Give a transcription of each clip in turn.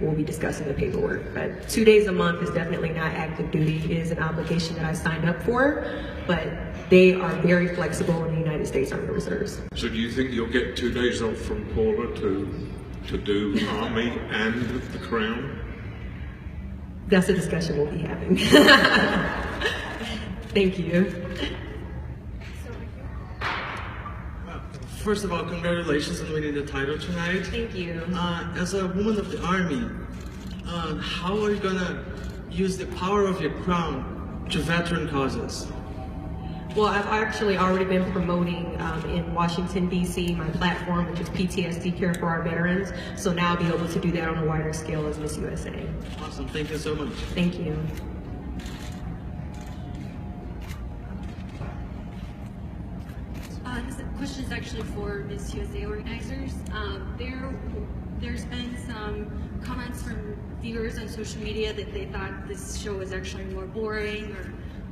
we'll be discussing the paperwork. But 2 days a month is definitely not active duty. It is an obligation that I signed up for, but they are very flexible in the United States Army Reserves. So do you think you'll get 2 days off from Paula to do Army and the Crown? That's a discussion we'll be having. Thank you. First of all, congratulations on winning the title tonight. Thank you. As a woman of the Army, how are you gonna use the power of your crown to veteran causes? Well, I've actually already been promoting in Washington, D.C., my platform, which is PTSD Care for Our Veterans. So now I'll be able to do that on a wider scale as Miss USA. Awesome, thank you so much. Thank you. This question is actually for Miss USA organizers. There's been some comments from viewers on social media that they thought this show was actually more boring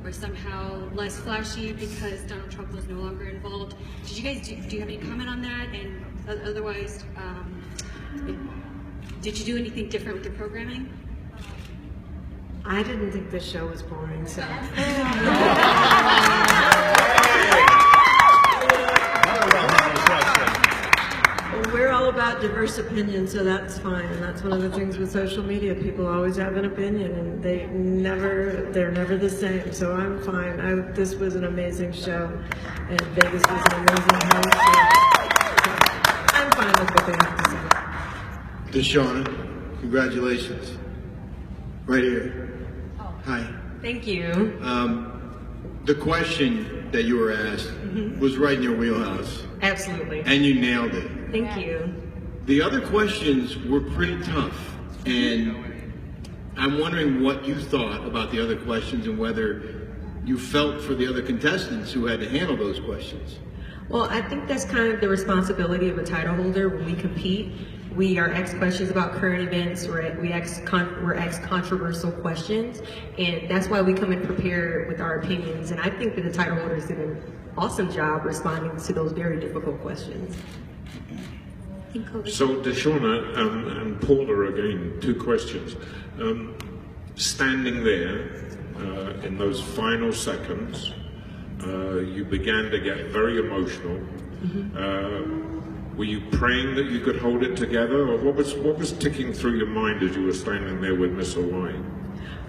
or somehow less flashy because Donald Trump was no longer involved. Did you guys, do you have any comment on that? And otherwise, did you do anything different with your programming? I didn't think the show was boring, so. We're all about diverse opinions, so that's fine. And that's one of the things with social media. People always have an opinion, and they're never the same. So I'm fine. This was an amazing show, and Vegas was an amazing host. So I'm fine with what they have to say. Deshauna, congratulations. Right here. Hi. Thank you. The question that you were asked was right in your wheelhouse. Absolutely. And you nailed it. Thank you. The other questions were pretty tough, and I'm wondering what you thought about the other questions and whether you felt for the other contestants who had to handle those questions. Well, I think that's kind of the responsibility of a title holder when we compete. We are asked questions about current events, we're asked controversial questions, and that's why we come in prepared with our opinions. And I think that the title holders did an awesome job responding to those very difficult questions. So Deshauna and Paula, again, 2 questions. Standing there in those final seconds, you began to get very emotional. Were you praying that you could hold it together, or what was ticking through your mind as you were standing there with Miss Hawaii?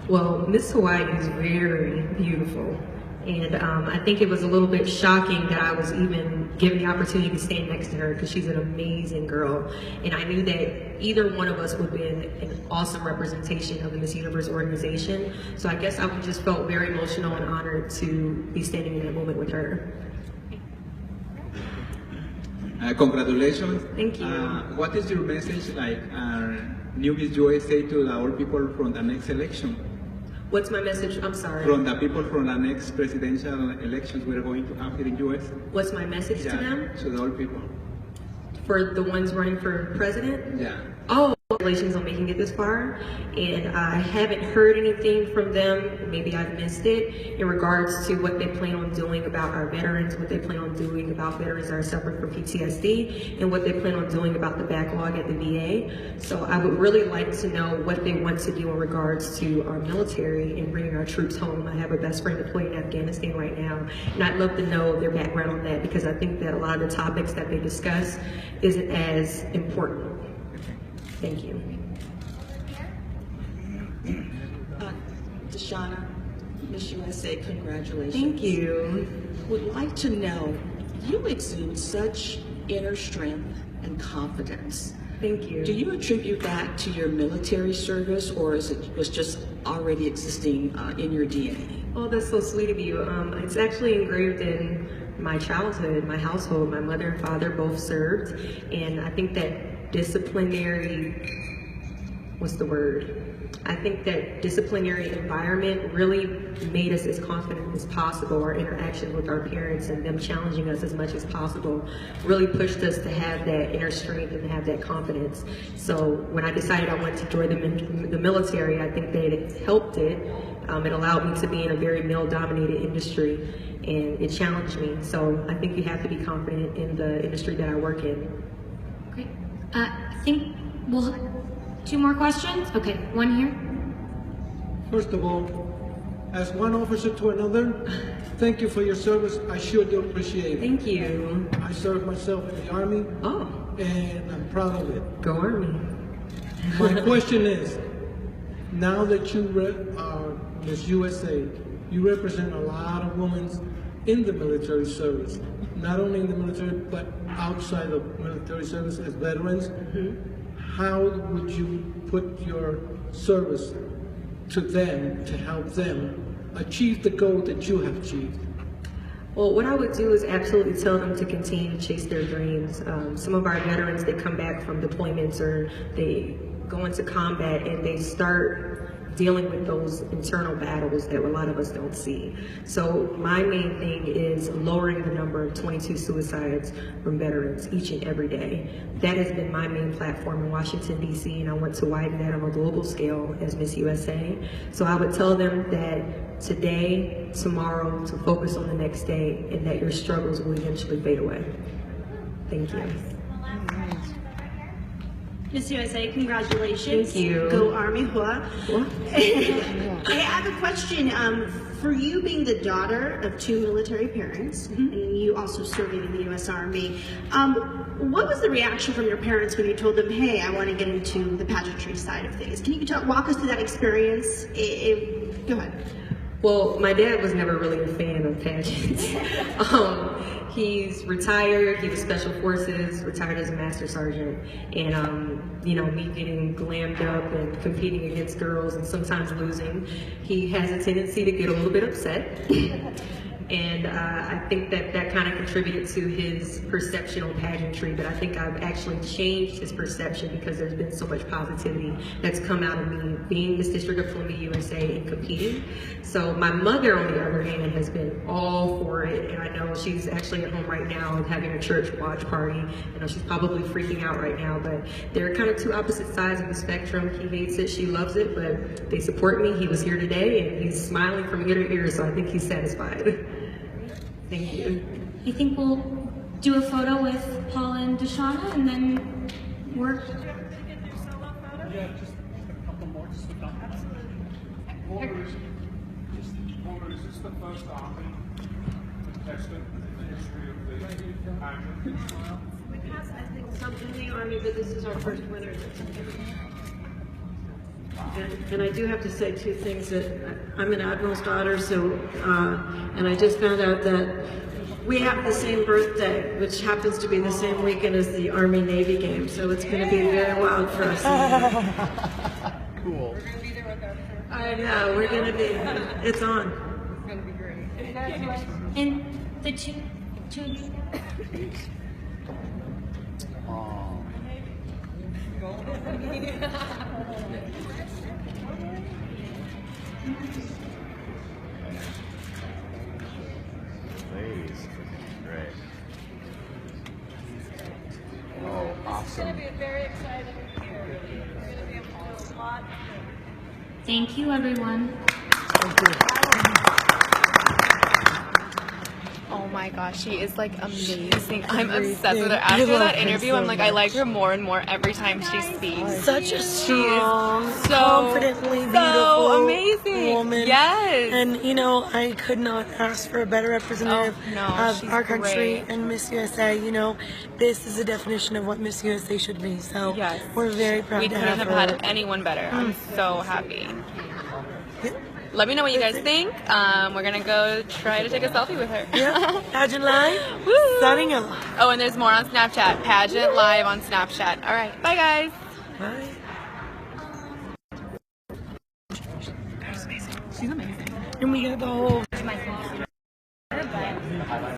Well, Miss Hawaii is very beautiful. And I think it was a little bit shocking that I was even given the opportunity to stand next to her because she's an amazing girl. And I knew that either one of us would be an awesome representation of the Miss Universe organization. So I guess I just felt very emotional and honored to be standing in that moment with her. Congratulations. Thank you. What is your message new Miss USA to all people from the next election? What's my message? I'm sorry. From the people from the next presidential elections we're going to have here in US. What's my message to them? To the all people. For the ones running for president? Yeah. Oh, congratulations on making it this far. And I haven't heard anything from them, maybe I've missed it, in regards to what they plan on doing about our veterans, what they plan on doing about veterans that are suffering from PTSD, and what they plan on doing about the backlog at the VA. So I would really like to know what they want to do in regards to our military and bringing our troops home. I have a best friend deployed in Afghanistan right now, and I'd love to know their background on that because I think that a lot of the topics that they discuss isn't as important. Thank you. Deshauna, Miss USA, congratulations. Thank you. Would like to know, you exude such inner strength and confidence. Thank you. Do you attribute that to your military service, or is it was just already existing in your DNA? Oh, that's so sweet of you. It's actually engraved in my childhood, my household. My mother and father both served, and I think that disciplinary, I think that disciplinary environment really made us as confident as possible. Our interactions with our parents and them challenging us as much as possible really pushed us to have that inner strength and have that confidence. So when I decided I wanted to join the military, I think that it helped it. It allowed me to be in a very male-dominated industry, and it challenged me. So I think you have to be confident in the industry that I work in. Great. I think, well, 2 more questions? Okay, one here. First of all, as one officer to another, thank you for your service. I sure do appreciate it. Thank you. I served myself in the Army, Oh, and I'm proud of it. go Army. My question is, now that you are Miss USA, you represent a lot of women in the military service, not only in the military, but outside of military service as veterans. How would you put your service to them to help them achieve the goal that you have achieved? Well, what I would do is absolutely tell them to continue to chase their dreams. Some of our veterans, they come back from deployments or they go into combat and they start dealing with those internal battles that a lot of us don't see. So my main thing is lowering the number of 22 suicides from veterans each and every day. That has been my main platform in Washington, D.C., and I want to widen that on a global scale as Miss USA. So I would tell them that today, tomorrow, to focus on the next day, and that your struggles will eventually fade away. Thank you. Miss USA, congratulations. Thank you. Go Army, hua. I have a question. For you being the daughter of 2 military parents, and you also serving in the U.S. Army, what was the reaction from your parents when you told them, hey, I want to get into the pageantry side of things? Can you walk us through that experience? Go ahead. Well, my dad was never really a fan of pageants. He's retired, he was Special Forces, retired as a Master Sergeant. And, you know, me getting glammed up and competing against girls and sometimes losing, he has a tendency to get a little bit upset. And I think that that kind of contributed to his perception on pageantry, but I think I've actually changed his perception because there's been so much positivity that's come out of me being Miss District of Columbia USA and competing. So my mother, on the other hand, has been all for it, and I know she's actually at home right now having a church watch party. I know she's probably freaking out right now, but they're kind of 2 opposite sides of the spectrum. He hates it, she loves it, but they support me. He was here today, and he's smiling from ear to ear, so I think he's satisfied. Thank you. I think we'll do a photo with Paul and Deshauna and then work. Yeah, just a couple more. Just a couple. Walter, is this the first Army contestant in the history of the pageant? We have, I think, some in the Army, but this is our first winner. And I do have to say 2 things. That I'm an admiral's daughter, so and I just found out that we have the same birthday, which happens to be the same weekend as the Army-Navy game. So it's going to be very wild for us. Cool. I know, we're going to be. It's on. It's going to be great. And the two of you. Please. Great. Oh, awesome. It's going to be a very exciting year. We're going to be able to do a lot. Thank you, everyone. Oh my gosh, she is like amazing. I'm obsessed with her. After that interview, I'm like, I like her more and more every time she speaks. Such a strong, so confidently beautiful, so amazing woman. Yes. And you know, I could not ask for a better representative of our country great. and Miss USA. You know, this is the definition of what Miss USA should be. So yes. We're very proud We to couldn't have have her. had anyone better. I'm so happy. Let me know what you guys think. We're gonna go try to take a selfie with her. Yeah. Pageant Live. Signing off. Oh, and there's more on Snapchat. Pageant Live on Snapchat. All right. Bye, guys. Bye. She's amazing. And we got the whole